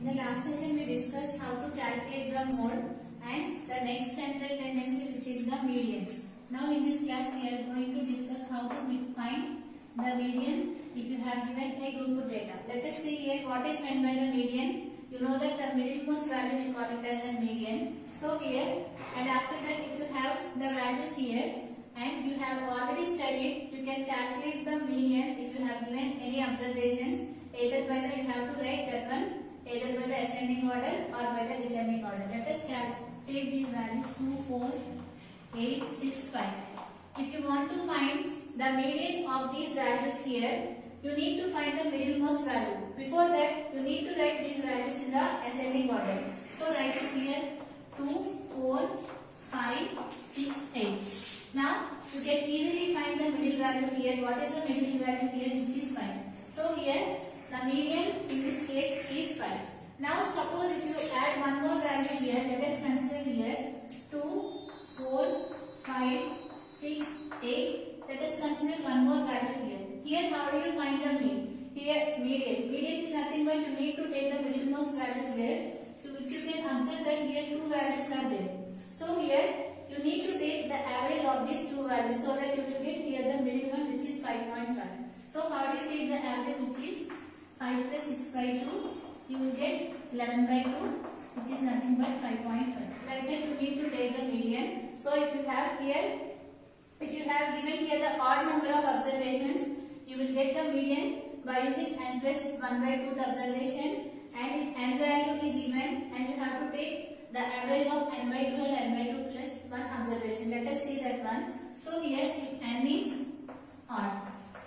In the last session we discussed how to calculate the mode and the next central tendency, which is the median. Now in this class we are going to discuss how to find the median if you have given a group data. Let us see here what is meant by the median. You know that the middlemost value we call it as a median. So here, and after that if you have the values here and you have already studied, you can calculate the median if you have given any observations. Either by the, you have to write that one, either by the ascending order or by the descending order. Let us calculate these values 2, 4, 8, 6, 5. If you want to find the median of these values here, you need to find the middlemost value. Before that, you need to write these values in the ascending order. So write it here 2, 4, 5, 6, 8. Now you can easily find the middle value here. What is the middle value here, which is 5. So here the median in this case is 5. Now suppose if you add one more value here, let us consider here 2, 4, 5, 6, 8. Let us consider one more value here. Here how do you find the mean? Here median. Median is nothing but you need to take the middlemost value here. So which you can observe that here two values are there. So here you need to take the average of these two values so that you will get here the middle one, which is 5.5. So how do you take the average, which is 5 plus 6 by 2? You will get 11 by 2, which is nothing but 5.5. Like that you need to take the median. So if you have here, if you have given here the odd number of observations, you will get the median by using n plus 1 by 2 the observation. And if n value is even, and you have to take the average of n by 2 and n by 2 plus 1 observation. Let us see that one. So here if n is odd,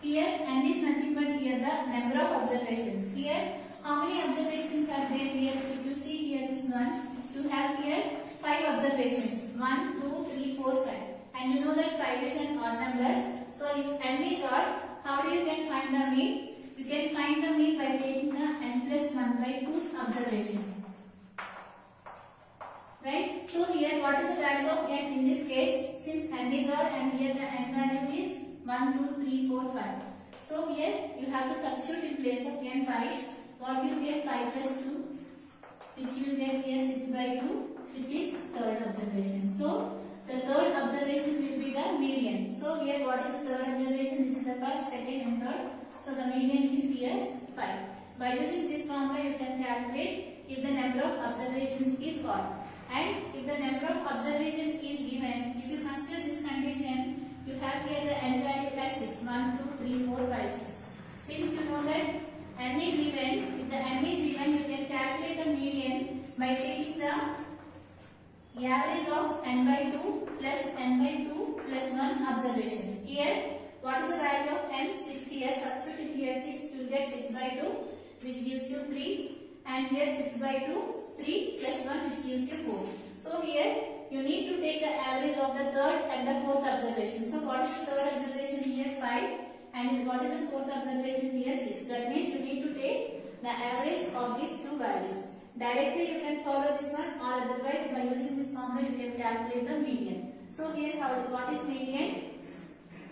here n is nothing but here the number of observations. Here how many observations are there here? If you see here this one, you have here 5 observations. 1, 2, 3, 4, 5. And you know that 5 is an odd number. So if n is odd, how do you can find the mean? You can find the mean by taking the n plus 1 by 2 observation. Right? So here what is the value of n in this case? Since n is odd and here the n value is 1, 2, 3, 4, 5. So here you have to substitute in place of n 5. What you get 5 plus 2, which you will get here 6 by 2, which is third observation. So the third observation will be the median. So here what is the third observation? This is the first, second and third. So the median is here 5. By using this formula you can calculate if the number of observations is odd. And if the number of observations is given, if you consider this condition, you have here the n value as 6. 1, 2, 3, 4, 5, 6. Since you know that n is even, if the n is even, you can calculate the median by taking the average of n by 2 plus n by 2 plus 1 observation. Here, what is the value of n? 6 here. Substitute here 6, you will get 6 by 2, which gives you 3. And here 6 by 2, 3 plus 1, which gives you 4. So here, you need to take the average of the third and the fourth observation. So what is the third observation here? 5. And what is the fourth observation here? 6. That means you need to take the average of these two values. Directly you can follow this one, or otherwise by using this formula you can calculate the median. So here what is median?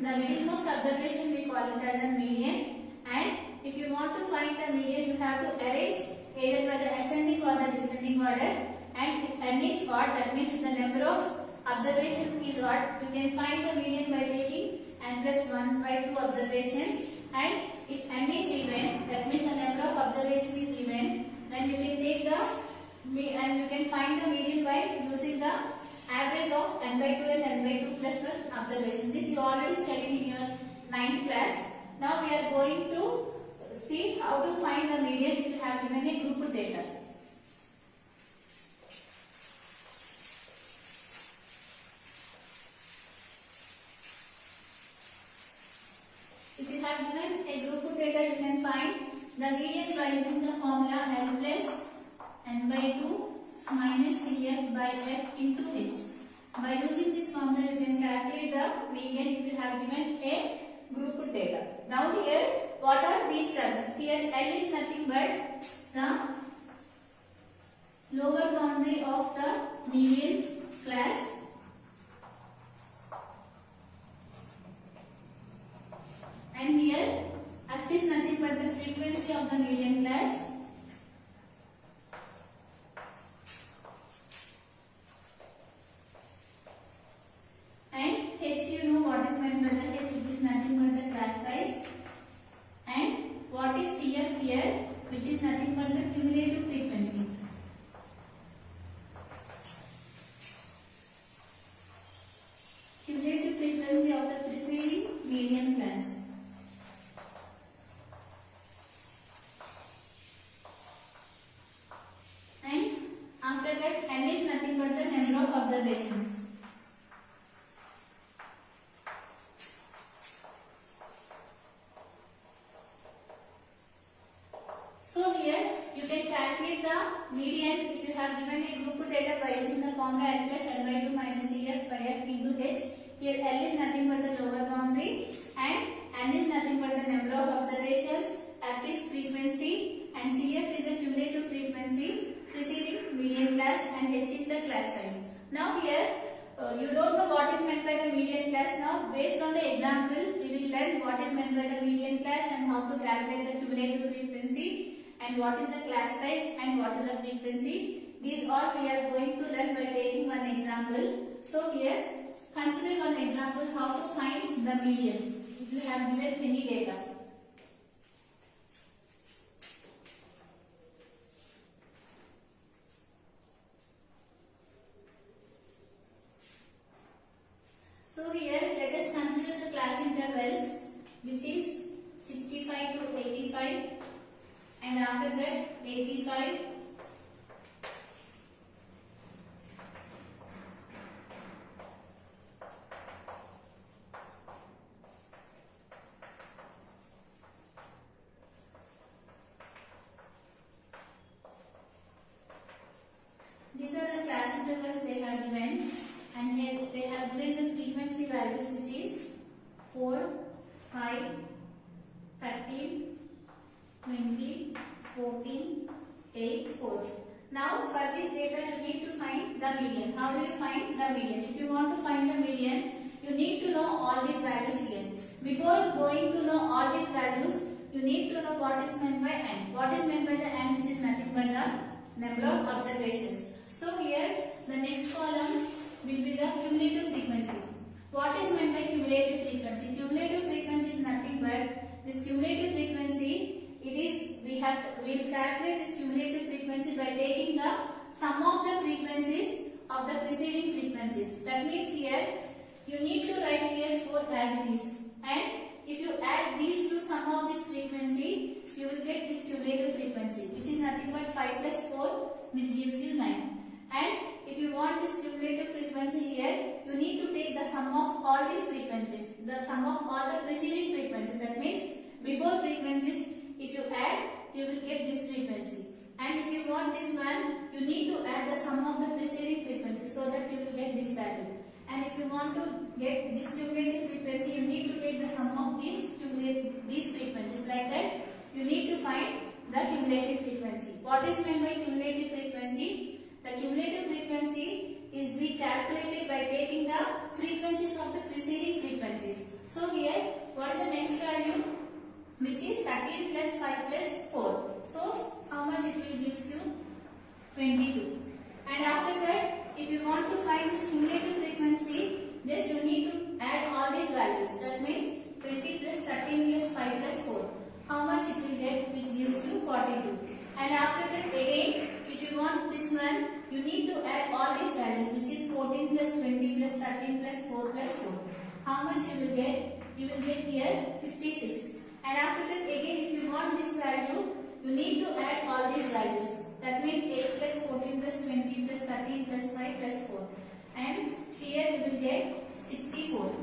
The middlemost observation we call it as a median. And if you want to find the median, you have to arrange either by the ascending or the descending order. And if n is odd, that means if the number of observations is odd, you can find the median by taking n plus 1 by 2 observation. And if n is even, that means the number of observations is even, then you can take the and you can find the median by using the average of n by 2 and n by 2 plus 1 observation. This you already studied in your 9th class. Now we are going to see how to find the median if you have given a group data. If you have given a group data, you can find the median by using the formula L plus n by 2 minus Cf by f into h. By using this formula, you can calculate the median if you have given a group data. Now here, what are these terms? Here L is nothing but the lower boundary of the median class. And here F is nothing but the frequency of the median class. that n is nothing but the number of observations. So here you can calculate the median if you have given a group data by using the formula L plus L by 2 minus CF by F into H. Here L is nothing but the lower boundary and N is nothing but the number of observations, F is frequency and CF is a cumulative frequency preceding median class and H is the class size. Now here you don't know what is meant by the median class. Now based on the example we will learn what is meant by the median class and how to calculate the cumulative frequency and what is the class size and what is the frequency. These all we are going to learn by taking one example. So here consider one example how to find the median if you have given any data. So here let us consider the class intervals which is 65 to 85 and after that 85 . These are the class intervals they have given and here they have given the frequency values which is 4, 5, 13, 20, 14, 8, 4. Now for this data you need to find the median. How do you find the median? If you want to find the median, you need to know all these values here. Before going to know all these values, you need to know what is meant by n. What is meant by the n, which is nothing but the number of observations. So here the next column will be the cumulative frequency. What is meant by cumulative frequency? Cumulative frequency is nothing but this cumulative frequency. It is we will calculate this cumulative frequency by taking the sum of the frequencies of the preceding frequencies. That means here you need to write here 4 as it is, and if you add these to sum of this frequency, you will get this cumulative frequency which is nothing but 5 plus 4 which gives you 9. And if you want this cumulative frequency here, you need to take the sum of all these frequencies, the sum of all the preceding frequencies. That means before frequencies, if you add, you will get this frequency. And if you want this one, you need to add the sum of the preceding frequencies so that you will get this value. And if you want to get this cumulative frequency, you need to take the sum of these frequencies. Like that, you need to find the cumulative frequency. What is meant by cumulative frequency? The cumulative frequency is be calculated by taking the frequencies of the preceding frequencies. So here, what is the next value? Which is 13 plus 5 plus 4. So how much it will give you? 22. And after that, if you want to find this cumulative frequency, just you need to add all these values. That means 20 plus 13 plus 5 plus 4. How much it will get? Which gives you 42. And after that again, if you want this one, you need to add all these values which is 14 plus 20 plus 13 plus 4 plus 4. How much you will get? You will get here 56. And after that again, if you want this value, you need to add all these values. That means 8 plus 14 plus 20 plus 13 plus 5 plus 4. And here you will get 64.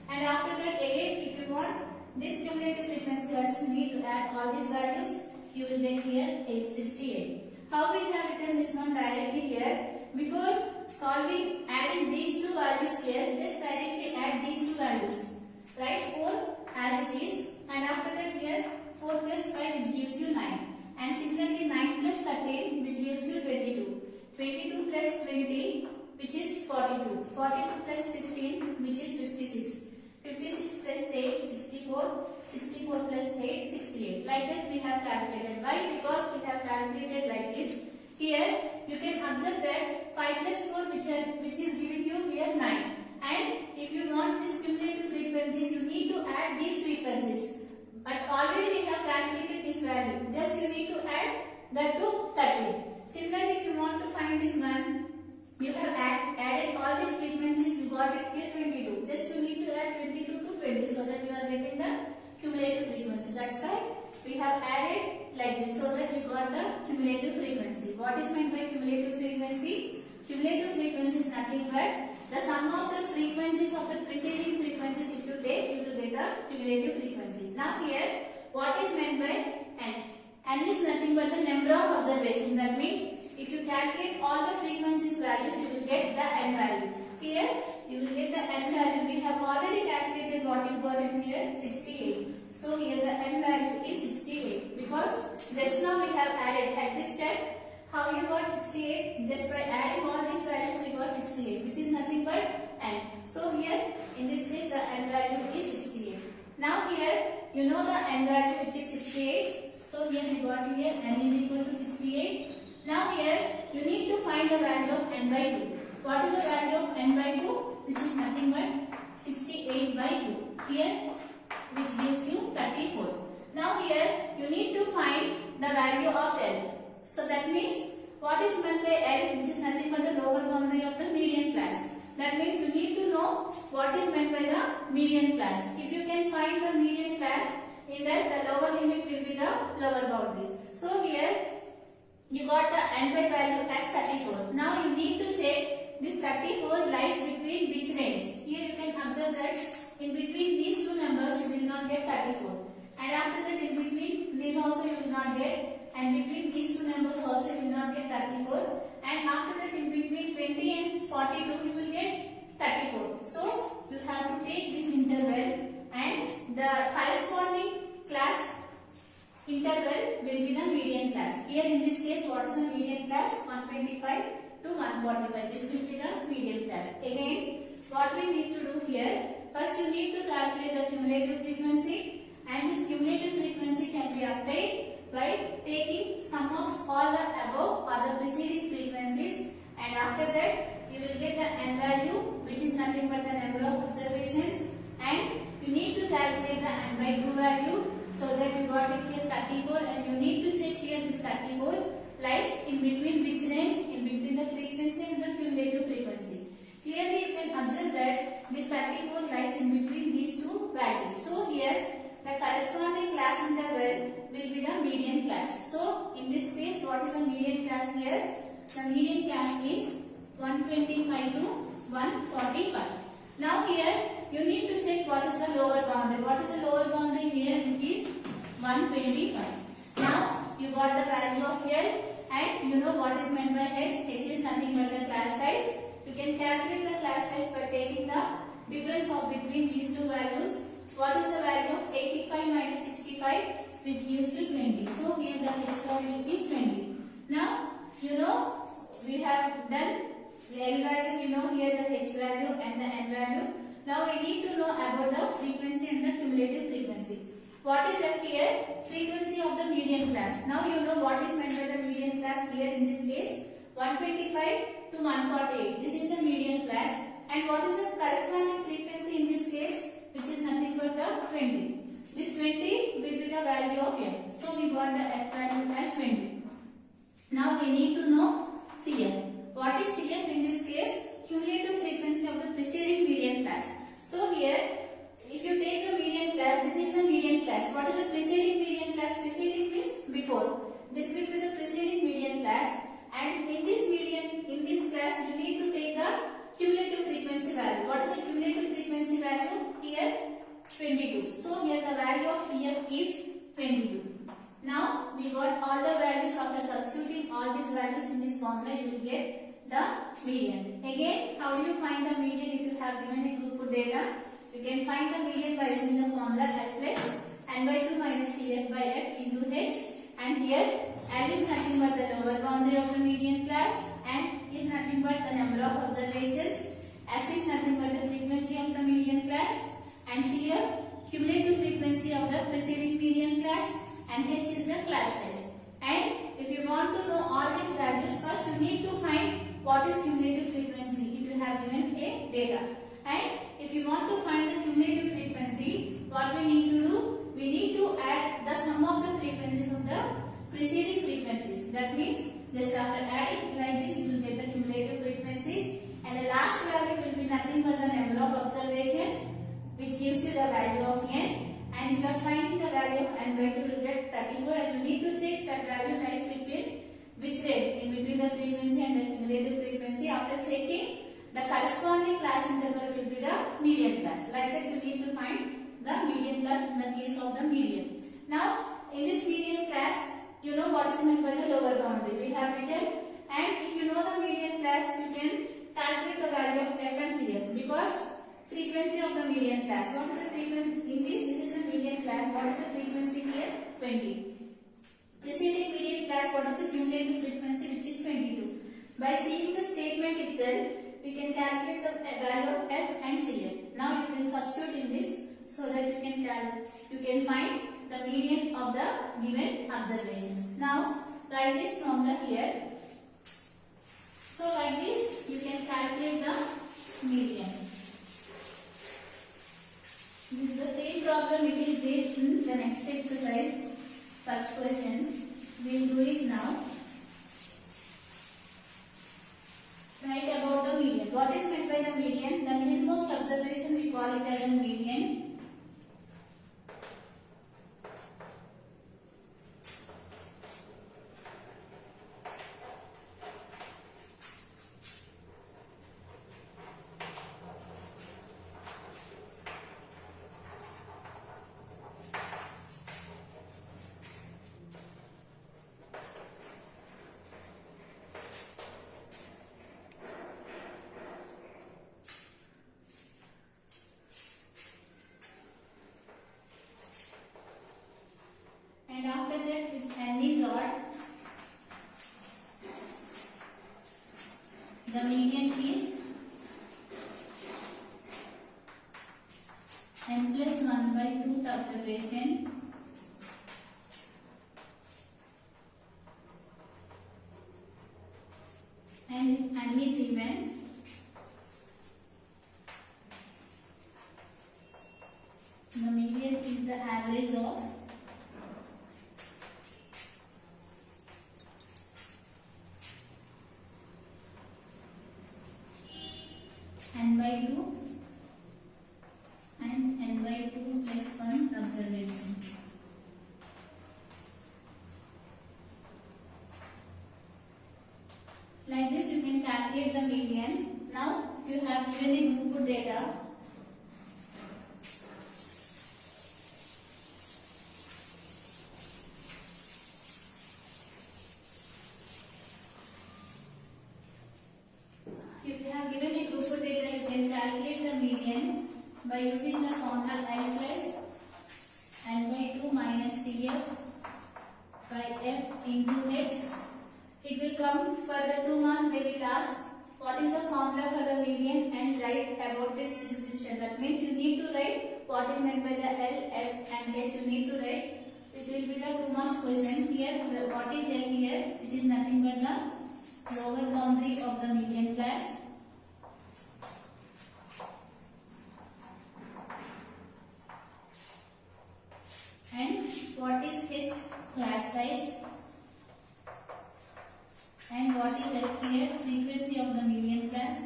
And after that again, if you want this cumulative frequency also, you need to add all these values. You will get here 868. How we have written this one directly here? Before solving, adding these two values here, just directly add these two values. Write 4 as it is, and after that here 4 plus 5 which gives you 9. And similarly 9 plus 13 which gives you 22. 22 plus 20 which is 42. 42 plus 15 which is 56. 56 plus 8, 64. 64 plus 8, 68. Like that we have calculated. Why? Because we have calculated like this. Here you can observe that 5 plus 4 which is giving you here 9. And if you want this cumulative frequencies, you need to add these frequencies. But already we have calculated this value. Just you need to add that to 13. Similarly, if you want to find this one, you have added all these frequencies. You got it here 22. Just you need to add 22 to 20 so that you are getting the cumulative frequency. That's why we have added like this so that we got the cumulative frequency. What is meant by cumulative frequency? Cumulative frequency is nothing but the sum of the frequencies of the preceding frequencies. If you take, you will get the cumulative frequency. Now here, what is meant by n? N is nothing but the number of observations. That means if you calculate all the frequencies values, you will get the n value. Here, you will get the n value. We have already calculated what you got in here, 68. So here the n value is 68 because just now we have added at this step. How you got 68? Just by adding all these values we got 68, which is nothing but n. So here in this case the n value is 68. Now here you know the n value which is 68. So here we got here n is equal to 68. Now here you need to find the value of n by 2. What is the value of n by 2? Which is nothing but 68 by 2. Here which gives you 34. Now here you need to find the value of L. So that means what is meant by L, which is nothing but the lower boundary of the median class. That means you need to know what is meant by the median class. If you can find the median class, in that the lower limit will be the lower boundary. So here you got the n by value as 34. Now you need to check this 34 lies between which range. Here you can observe that in between these two numbers you will not get 34. And after that in between this also you will not get. And between these two numbers also you will not get 34. And after that in between 20 and 42 you will get 34. So you have to take this interval and the corresponding class interval will be the median class. Here in this case what is the median class? 125 to 145. This will be the median class. Again what we need to do here, first you need to calculate the cumulative frequency, and this cumulative frequency can be obtained by taking sum of all the above or the preceding frequencies, and after that you will get the n value which is nothing but the number of observations, and you need to calculate the n by 2 value. So that you got it here 34, and you need to check here this 34 lies in between which range, in between the frequency and the cumulative frequency. Clearly you can observe that this 34 lies in between these two values. So here the corresponding class interval will be the median class. So in this case what is the median class here? The median class is 125 to 145. Now here you need to check what is the lower boundary. What is the lower boundary here, which is 125. Now you got the value of L, and you know what is meant by H. H is nothing but the class size. You can calculate the class size by taking the difference of between these two values. What is the value of 85 minus 65, which gives you 20. So here the H value is 20. Now you know we have done the L value, you know here the H value and the N value. Now we need to know about the frequency and the cumulative frequency. What is F here? Frequency of the median class. Now you know what is meant by the median class here in this case. 125 to 148. This is the median class. And what is the corresponding frequency in this case? Which is nothing but the 20. This 20 will be the value of F. So we got the F value as 20. Now we need to know CF. What is CF in this case? Cumulative frequency of the preceding median class. So here, if you take the median class, this is the median class. What is the preceding median class? Preceding means before. This will be the preceding median class. And in this class, you need to take the cumulative frequency value. What is the cumulative frequency value? Here, 22. So here the value of CF is 22. Now we got all the values. After substituting all these values in this formula, you will get the median. Again, how do you find the median if you have given a group data? You can find the median by using the formula L plus n by 2 minus CF by F into H. And here L is nothing but the lower boundary of the median class, N is nothing but the number of observations, F is nothing but the frequency of the median class, and CF cumulative frequency of the preceding median class, and H is the class size. And if you want to know all these values, first you need to find what is cumulative frequency if you have given a data. And if you want to find the cumulative frequency, what we need to do? We need to add the sum of the frequencies of the preceding frequencies. That means just after adding like this, you will get the cumulative frequencies, and the last value will be nothing but the number of observations, which gives you the value of n. And if you are finding the value of n by 2, you will get 34, and you need to check that value lies frequency and the cumulative frequency. After checking, the corresponding class interval will be the median class. Like that, you need to find the median class in the case of the median. Now, in this median class, you know what is meant by the lower boundary. We have written, and if you know the median class, you can calculate the value of f and cf, because frequency of the median class. What is the frequency in this? This is the median class. What is the frequency here? 20. Preceding median class, what is the cumulative frequency, which is 22. By seeing the statement itself, we can calculate the value of f and cf. Now you can substitute in this so that you can find the median of the given observations. Now write this formula here. So like this, you can calculate the median. This is the same problem it is there in the next exercise. First question, we will do it now. Write about the median. What is meant by the median? The midmost observation, we call it as a median. And after that, if n is odd, the median is n plus 1 by 2th observation and if n is even, the median is the average of n by 2 and n by 2 plus 1 observation. Like this, you can calculate the median. Now, if you have given the input data, calculate the median by using the formula L plus n by 2 minus Cf by F into H. It will come for the 2 marks. They will ask what is the formula for the median and write about its description. That means you need to write what is meant by the L, F and H. You need to write. It will be the 2 marks question. Here, what is L here? Which is nothing but the lower boundary of the median class. And what is H? Class size. And what is F here? Frequency of the median class.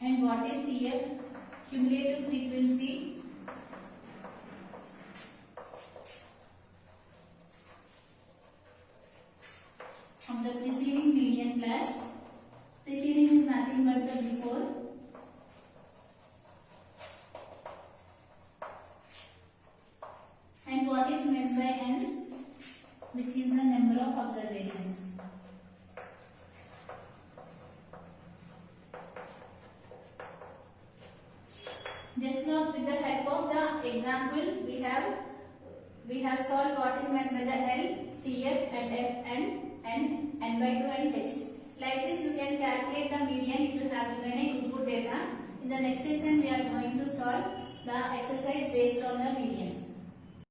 And what is CF? Cumulative frequency. Of the preceding median class. Preceding is nothing but the before. And what is meant by n, which is the number of observations. Just now, with the help of the example, we have solved what is meant by the L, CF and F and n by 2 and H. Like this, you can calculate the median if you have given a input data. In the next session, we are going to solve the exercise based on the median.